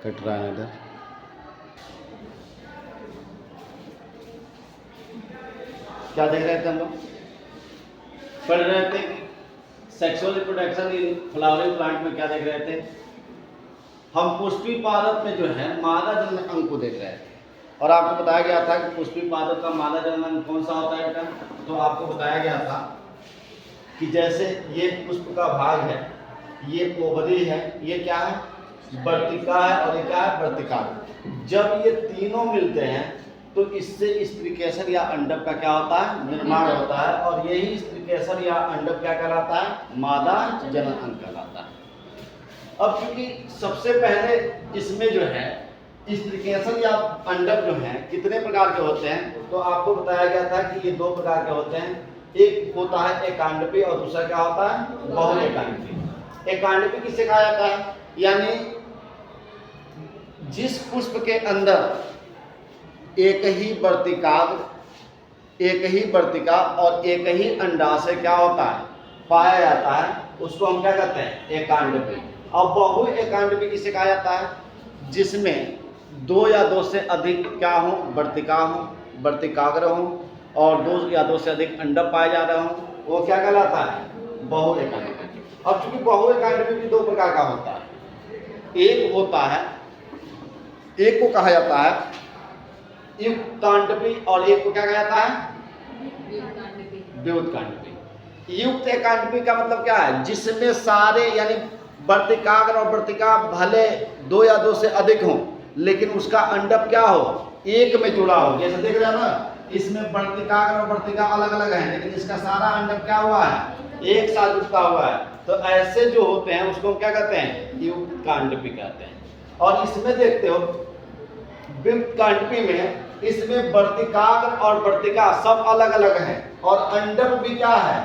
Cut रहा है इधर। क्या देख रहे थे हम लोग? पढ़ रहे थे sexual reproduction in flowering plant में। क्या देख रहे थे हम? पुष्पी पादप में जो है मादा जनन अंग को देख रहे थे और आपको बताया गया था कि पुष्पी पादप का मादा जनन अंग कौन सा होता है बेटा? तो आपको बताया गया था कि जैसे ये पुष्प का भाग है, ये ओवरी है, ये क्या है? वर्तिका है, और ये क्या है? वर्तिका। जब ये तीनों मिलते हैं तो इससे स्त्रीकेसर या अंडक का क्या होता है? निर्माण होता है, और यही स्त्रीकेसर या अंडक क्या कहलाता है? मादा जनन अंग कहलाता है। अब क्योंकि सबसे पहले इसमें जो है स्त्रीकेसर या अंडक जो है कितने प्रकार के होते हैं, तो आपको बताया गया था कि ये 2 प्रकार के होते हैं। एक होता है एकांडपी और दूसरा क्या होता है? बहुएकांडपी। एकांडपी किसे कहा जाता है? यानी जिस पुष्प के अंदर एक ही वर्तिका और एक ही अंडाशय क्या होता है? पाया जाता है, उसको हम क्या कहते हैं? एकांडपी। अब बहु एकांडपी किसे कहा जाता है? जिसमें 2 या 2 से अधिक क्या हो? वर्तिका हो, वर्तिकाग्र हो, और 2 या 2 से अधिक अंडक पाए जा रहे हो, वो क्या कहलाता है? बहु एकांडपी। अब चूंकि बहु एकांडपी भी 2 प्रकार का होता है। एक होता है, एक को कहा जाता है युक्तांडपी और एक को क्या कहा जाता है? व्युत्कांडपी। युक्त एकांडपी का मतलब क्या है? जिसमें सारे यानी वर्तिकाग्र और वर्तिका भले 2 या 2 से अधिक हों, लेकिन उसका अंडक क्या हो? एक में जुड़ा हो। जैसे देख रहे हो ना, इसमें वर्तिकाग्र और वर्तिका अलग अलग है, लेकिन इसका सारा अंडक क्या हुआ है? एक साथ जुड़ा हुआ है। तो ऐसे जो होते हैं उसको क्या कहते हैं? युक्तांडपी कहते हैं। और इसमें देखते हो व्युत्कांडपी में इसमें वर्तिकाग्र और वर्तिका सब अलग अलग है, और अंडक भी क्या है?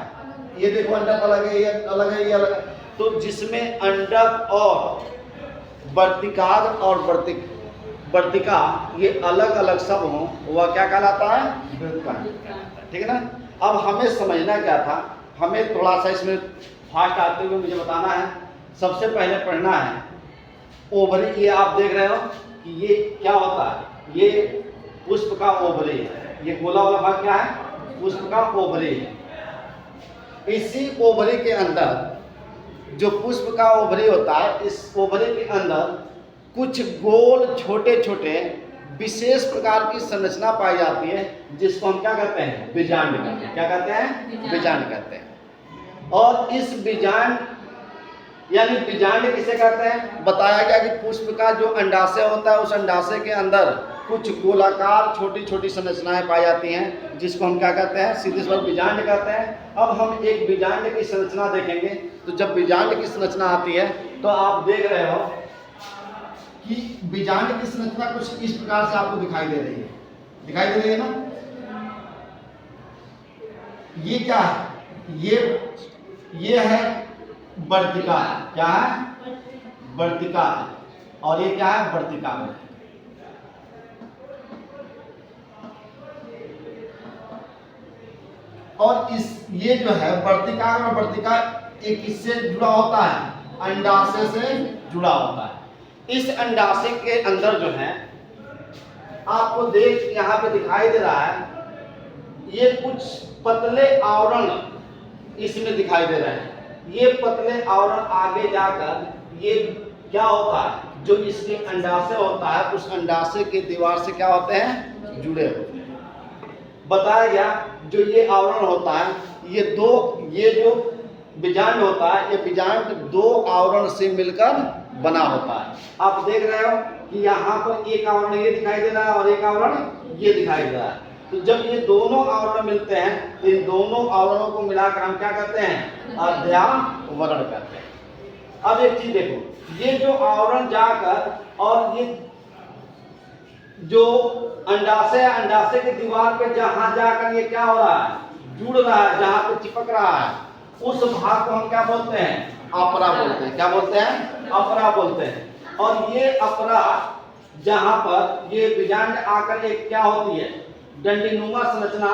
ये देखो अंडक अलग है, ये अलग है, ये अलग है। तो जिसमें अंडक और वर्तिकाग्र और वर्तिका ये अलग अलग सब हो, वह क्या कहलाता है? व्युत्कांडपी। ठीक है ना? अब हमें समझना क्या था, हमें थोड़ा सा इसमें फास्ट आते हुए मुझे बताना है। सबसे पहले पढ़ना है ओवरी। ये आप देख रहे हो कि ये क्या होता है? ये पुष्प का ओवरी है। ये गोला वाला भाग क्या है? पुष्प का ओवरी है। इसी ओवरी के अंदर जो पुष्प का ओवरी होता है, इस ओवरी के अंदर कुछ गोल छोटे छोटे विशेष प्रकार की संरचना पाई जाती है, जिसको हम क्या कहते हैं? बीजांड कहते हैं। क्या कहते हैं? बीजांड कहते हैं। और इस बीजांड यानी बीजांड किसे कहते हैं? बताया गया कि पुष्प का जो अंडाशय होता है, उस अंडाशय के अंदर कुछ गोलाकार छोटी छोटी संरचनाएं पाई जाती हैं, जिसको हम क्या कहते हैं? सीधे से बीजांड कहते हैं। अब हम एक बीजांड की संरचना देखेंगे। तो जब बीजांड की संरचना आती है तो आप देख रहे हो कि बीजांड की संरचना कुछ इस प्रकार से आपको दिखाई दे रही है। दिखाई दे रही है ना? ये क्या है? ये है वर्तिका। क्या है? वर्तिका है। और ये क्या है? वर्तिका है। और ये जो है वर्तिका और वर्तिका एक किससे जुड़ा होता है? अंडाशय से जुड़ा होता है। इस अंडाशय के अंदर जो है आपको देख यहाँ पे दिखाई दे रहा है, ये कुछ पतले आवरण इसमें दिखाई दे रहे हैं। ये पतले आवरण आगे जाकर ये क्या होता है? जो इसके अंडाशय होता है, उस अंडाशय के दीवार से क्या होते हैं? जुड़े होते हैं। बताया गया जो ये आवरण होता है, ये जो बीजांड होता है, ये बीजांड 2 आवरण से मिलकर बना होता है। आप देख रहे हो कि यहाँ पर एक आवरण ये दिखाई दे रहा है और एक आवरण ये दिखाई दे रहा है। तो जब ये दोनों आवरण मिलते हैं, तो इन दोनों आवरणों को मिलाकर हम क्या कहते हैं? अध्यावरण कहते हैं। अब एक चीज देखो, ये जो आवरण जाकर और ये जो अंडाशय की दीवार पे जहां जाकर ये क्या हो रहा है? जुड़ रहा है, जहां पे चिपक रहा है, उस भाग को हम क्या बोलते हैं? अपरा बोलते हैं। क्या बोलते हैं? अपरा बोलते हैं। और ये अपरा जहां पर ये बीजांड आकर एक क्या होती है? डंडीनुमा संरचना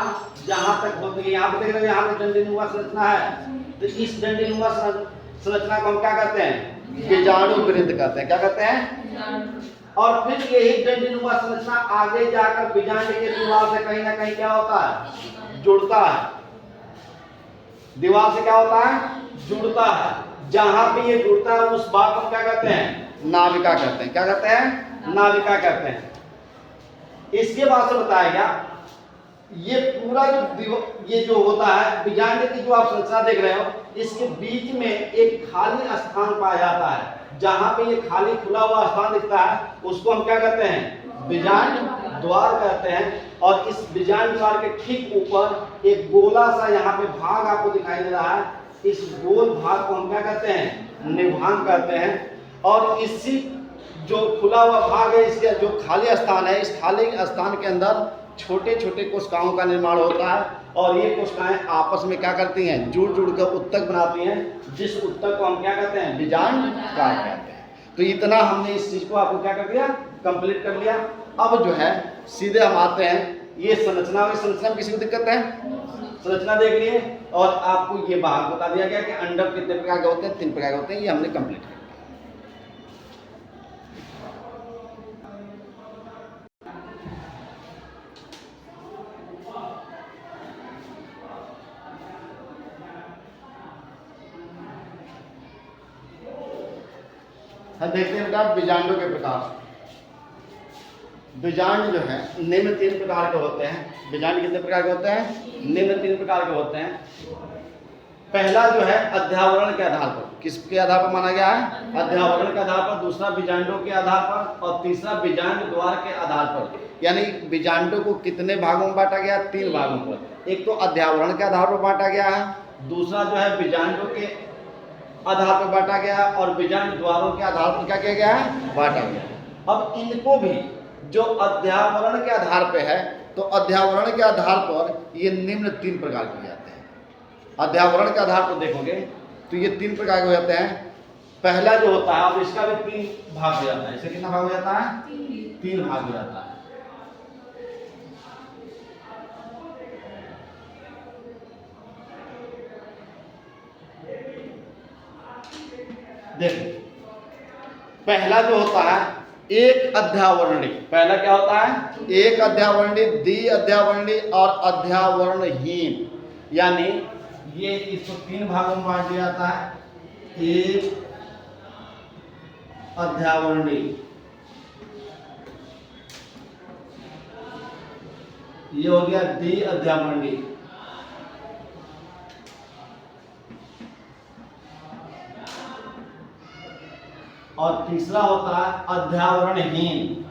जहां तक होती है। यहाँ पे देख रहे हो, यहाँ पे डंडीनुमा संरचना है। तो इस डंडीनुमा संरचना को हम क्या कहते हैं? बीजाणु वृंत कहते हैं। क्या कहते हैं? और फिर यही डंडीनुमा संरचना आगे जाकर बीजांड के दीवार से कहीं ना कहीं क्या होता है? जुड़ता है। दीवार से क्या होता है? जुड़ता है। जहां भी ये जुड़ता है उस भाग को क्या कहते हैं? नाभिका कहते हैं। क्या कहते हैं? नाभिका कहते हैं। इसके बाद से बताया गया ये पूरा ये जो होता है बीजांड की जो आप संरचना देख रहे हो, इसके बीच में एक खाली स्थान पाया जाता है। जहां पे ये खाली खुला हुआ स्थान दिखता है उसको हम क्या कहते हैं? बीजांड द्वार कहते हैं। और इस बीजांड द्वार के ठीक ऊपर एक गोला सा यहाँ पे भाग आपको दिखाई दे रहा है। इस गोल भाग को हम क्या कहते हैं? निभांग कहते हैं। और इसी जो खुला हुआ भाग है, इसके जो खाली स्थान है, इस खाली स्थान के अंदर छोटे छोटे कोशिकाओं का निर्माण होता है। और ये कोशिकाएं आपस में क्या करती हैं? जुड़ जुड़ कर उत्तक बनाती हैं, जिस उत्तक को हम क्या कहते हैं? बीजांड काय कहते हैं। तो इतना हमने इस चीज को आपको क्या कर दिया? कंप्लीट कर लिया। अब जो है सीधे हम आते हैं ये संरचना। संरचना में किसी को दिक्कत है? संरचना देख लिए और आपको ये भाग बता दिया गया कि अंडक कितने प्रकार के होते हैं? 3 प्रकार के होते हैं। ये हमने कंप्लीट किया। हम देखते हैं बेटा बीजांडों के प्रकार। बीजांड जो है निम्न 3 प्रकार के होते हैं। बीजांड कितने प्रकार के होते हैं? निम्न 3 प्रकार के होते हैं। पहला जो है अध्यावरण के आधार पर। किसके आधार पर माना गया है? अध्यावरण के आधार पर। दूसरा बीजांडों के आधार पर। और तीसरा बीजांड द्वार के आधार पर। यानी बीजांडों को कितने भागों में बांटा गया? 3 भागों पर। एक तो अध्यावरण के आधार पर बांटा गया है, दूसरा जो है बीजांडों के आधार पर बांटा गया, और बीजांड द्वारों के आधार पर क्या किया गया है? बांटा गया। अब इनको भी जो अध्यावरण के आधार पे है, तो अध्यावरण के आधार पर ये निम्न 3 प्रकार के जाते हैं। अध्यावरण के आधार पर देखोगे तो ये 3 प्रकार के हो जाते हैं। पहला जो होता है, अब इसका भी 3 भाग हो जाता है। इसे कितना भाग हो जाता है? 3 भाग हो जाता है। देखो पहला जो होता है एक अध्यावरणी। पहला क्या होता है? एक अध्यावरणी, द्वि अध्यावरणी और अध्यावरणहीन। यानी ये इसको 3 भागों में बांट दिया जाता है। एक अध्यावरणी, ये हो गया द्वि अध्यावरणी, और तीसरा होता है अध्यावरणहीन।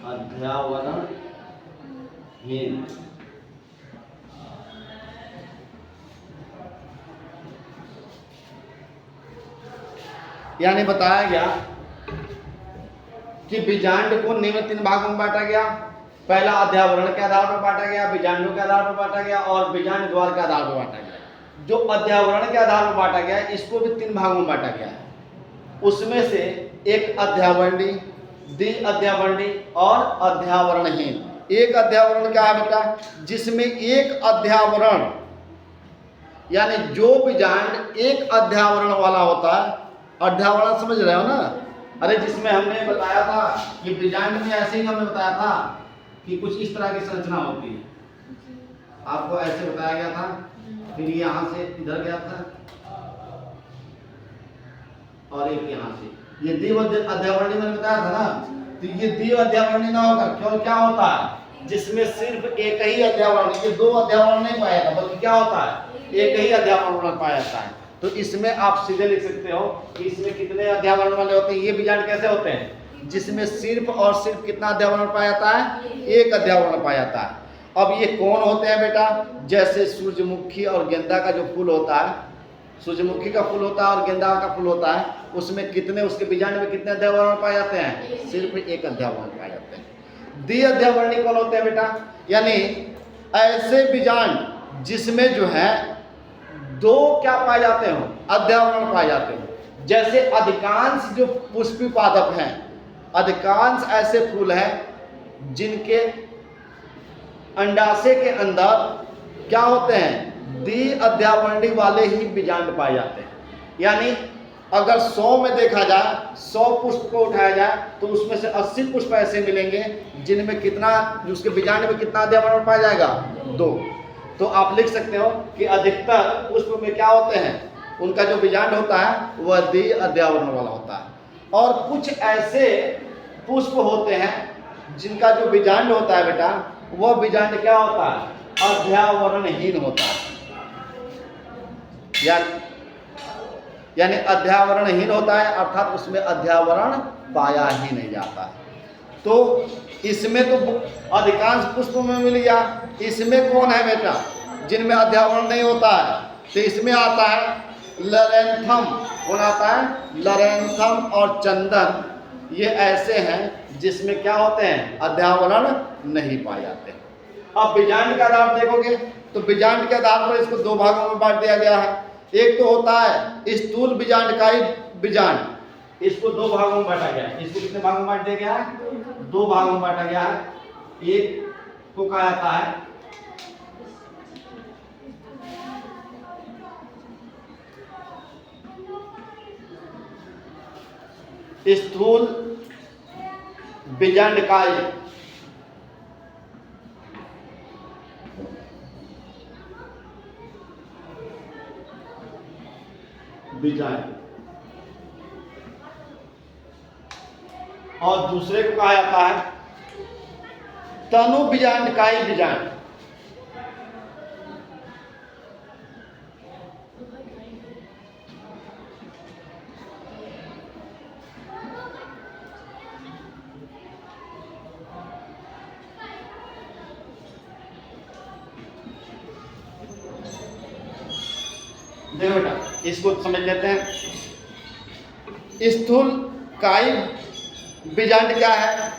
अध्यावरणहीन यानी बताया गया कि बीजांड को निम्न 3 भागों में बांटा गया। पहला अध्यावरण के आधार पर बांटा गया, बीजांडों के आधार पर बांटा गया और बीजांड द्वार के आधार पर बांटा गया। जो अध्यावरण के आधार पर बांटा गया है इसको भी 3 भागों में बांटा गया है। उसमें से एक अध्यावरणी, द्वि अध्यावरणी और अध्यावरणहीन। एक अध्यावरण क्या है बेटा? जिसमें एक अध्यावरण, यानी जो बीजांड एक अध्यावरण वाला होता है। अध्यावरण समझ रहे हो ना? अरे जिसमें हमने बताया था कि बीजांड में ऐसे ही हमने बताया था कि कुछ इस तरह की संरचना होती है। आपको ऐसे बताया गया था, फिर यहाँ से इधर गया था और एक यहाँ से। ये द्वि अध्यावरणी मैंने बताया था ना, तो ये द्वि अध्यावरणी ना होकर क्यों क्या होता है? जिसमें सिर्फ एक ही अध्यावरण, ये 2 अध्यावरण नहीं पाया जाता, बल्कि क्या होता है? एक ही अध्यावरण पाया जाता है। तो इसमें आप सीधे लिख सकते हो कि इसमें कितने अध्यावरण वाले होते हैं। ये बीजांड कैसे होते हैं? जिसमें सिर्फ और सिर्फ कितना अध्यावरण पाया जाता है? एक अध्यावरण पाया जाता है। अब ये कौन होते हैं बेटा? जैसे सूरजमुखी और गेंदा का जो फूल होता है, सूरजमुखी का फूल होता है और गेंदा का फूल होता है, उसमें कितने, उसके बीजांड में कितने अध्यावरण पाए जाते हैं? सिर्फ एक अध्यावरण पाए जाते हैं। द्वि अध्यावरणी कौन होते हैं बेटा? यानी ऐसे बीजांड जिसमें जो है 2 क्या पाए जाते हो? अध्यावरण पाए जाते हो। जैसे अधिकांश जो पुष्पी पादप हैं, अधिकांश ऐसे फूल हैं जिनके अंडाशय के अंदर क्या होते हैं? द्वि अध्यावरणी वाले ही बीजांड पाए जाते हैं। यानी अगर 100 में देखा जाए, 100 पुष्प को उठाया जाए तो उसमें से 80 पुष्प ऐसे मिलेंगे जिनमें कितना, उसके बीजांड में कितना अध्यावरण पाया जाएगा, 2। तो आप लिख सकते हो कि अधिकतर पुष्प में क्या होते हैं, उनका जो बीजांड होता है वह द्वि अध्यावरण वाला होता है। और कुछ ऐसे पुष्प होते हैं जिनका जो बीजांड होता है बेटा, वह बीजांड क्या होता है, अध्यावरणहीन होता है। यानी अध्यावरणहीन होता है, अर्थात उसमें अध्यावरण पाया ही नहीं जाता है। तो इसमें तो अधिकांश पुष्पों में मिल गया, इसमें कौन है बेटा जिनमें अध्यावरण नहीं होता है, तो इसमें आता है लरेंथम। कौन आता है, लरेंथम और चंदन। ये ऐसे हैं जिसमें क्या होते हैं, अध्यावरण नहीं पाए जाते। अब बीजांड का आधार देखोगे तो बीजांड के आधार पर इसको 2 भागों में बांट दिया गया है। एक तो होता है स्थूल बीजांडकाई बीजांड, इसको 2 भागों में बांटा गया है। इसको कितने भागों में बांट दिया गया है, 2 भागों में बांटा गया है। एक को कहा जाता है स्थूल बीजांडकाई बीजांड, और दूसरे को कहा जाता है तनु बीजांडकाई बीजांड। देखो बेटा, इसको समझ लेते हैं। स्थूल काई बीजांड क्या है,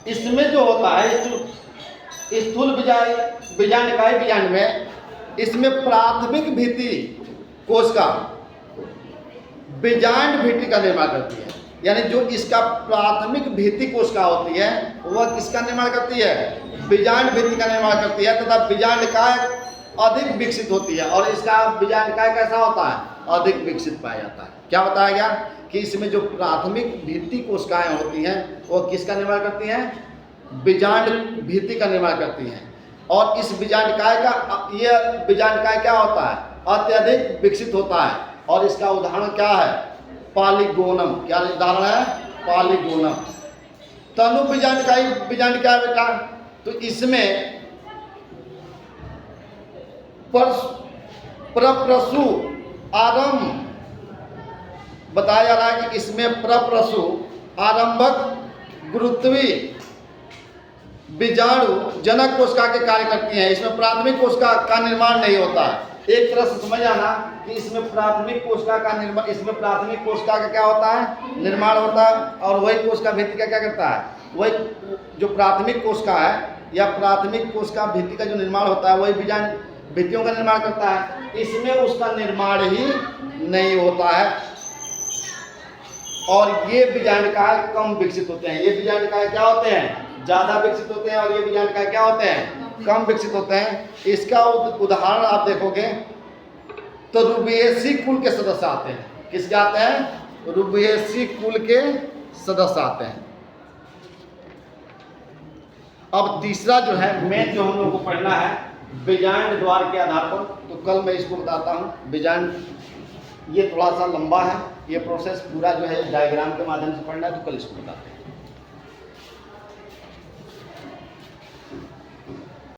इसमें जो होता है स्थूल बीजांडकाई बीजांड में, इसमें प्राथमिक भित्ति कोशिका बीजांड भित्ति का निर्माण करती है। यानी जो इसका प्राथमिक भित्ति कोशिका होती है वह किसका निर्माण करती है, बीजांड भित्ति का निर्माण करती है, तथा बीजांडकाय अधिक विकसित होती है। और इसका बीजांडकाय कैसा होता है, अधिक विकसित पाया जाता है। क्या बताया गया कि इसमें जो प्राथमिक भित्ति कोशिकाएं होती हैं वह किसका निर्माण करती हैं, बीजांड भित्ति का निर्माण करती हैं। और इस बीजांडकाय का, यह बीजांडकाय क्या होता है, अत्यधिक विकसित होता है। और इसका उदाहरण क्या है, पॉलीगोनम। क्या उदाहरण है, पॉलीगोनम। तनु बीजांडकाई बीजांड क्या है बेटा, तो इसमें प्रप्रसु आरंभ बताया जा रहा है कि इसमें प्रप्रसु आरंभक गुरुत्वी बीजाणु जनक कोशिका के कार्य करती हैं। इसमें प्राथमिक कोशिका का निर्माण नहीं होता है। एक तरह से समझ आना कि इसमें प्राथमिक कोशिका का निर्माण, इसमें प्राथमिक कोशिका का क्या होता है, निर्माण होता है। और वही कोशिका भित्ति का क्या करता है, वही जो प्राथमिक कोशिका है या प्राथमिक कोशिका भित्ति का जो निर्माण होता है वही बीजांड भित्तियों का निर्माण करता है। इसमें उसका निर्माण ही नहीं होता है। और ये बीजांडकाय कम विकसित होते हैं। ये बीजांडकाय क्या होते हैं, ज्यादा विकसित होते हैं, और ये बीजांडकाय क्या होते हैं, कम विकसित होते हैं। इसका उदाहरण आप देखोगे तो रुबिएसी कुल के सदस्य आते हैं। किसके आते हैं, रुबिएसी कुल के सदस्य आते हैं। अब तीसरा जो है मेन जो हम लोग को पढ़ना है बीजांड द्वार के आधार पर, तो कल मैं इसको बताता हूँ। बीजांड ये थोड़ा सा लंबा है, ये प्रोसेस पूरा जो है डायग्राम के माध्यम से पढ़ना है, तो कल इसको बताते हैं।